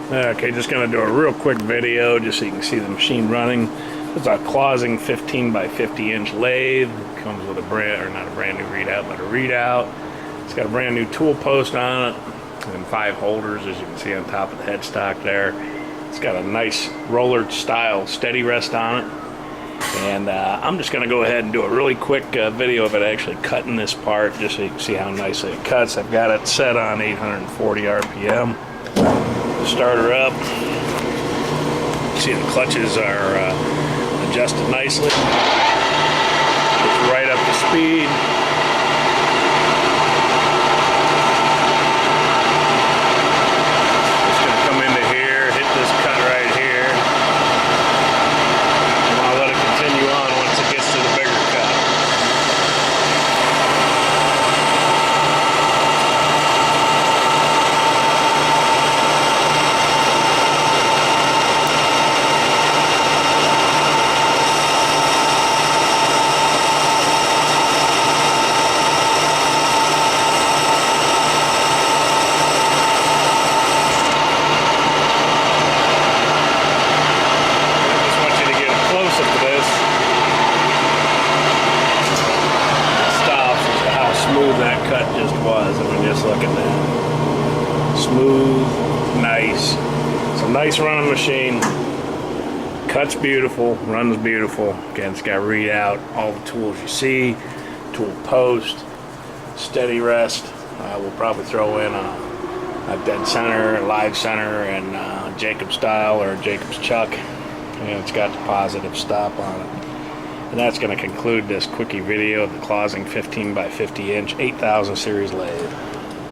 Okay, just going to do a real quick video just so you can see the machine running. It's a Clausing 15 by 50 inch lathe. It comes with a brand, or not a brand new readout, but a readout. It's got a brand new tool post on it and 5 holders, as you can see on top of the headstock there. It's got a nice roller style steady rest on it. And I'm just going to go ahead and do a really quick video of it actually cutting this part, just so you can see how nicely it cuts. I've got it set on 840 RPM. Start her up. See, the clutches are adjusted nicely. It's right up to speed. Just going to come into here, hit this cut right here. And I'll let it continue on once it gets to the bigger cut. That cut just was. I mean, just look at that. Smooth, nice. It's a nice running machine. Cuts beautiful, runs beautiful. Again, it's got readout, all the tools you see, tool post, steady rest. We'll probably throw in a dead center, a live center, and Jacob's style or Jacob's chuck. And it's got the positive stop on it. And that's going to conclude this quickie video of the Clausing 15 by 50 inch 8000 series lathe.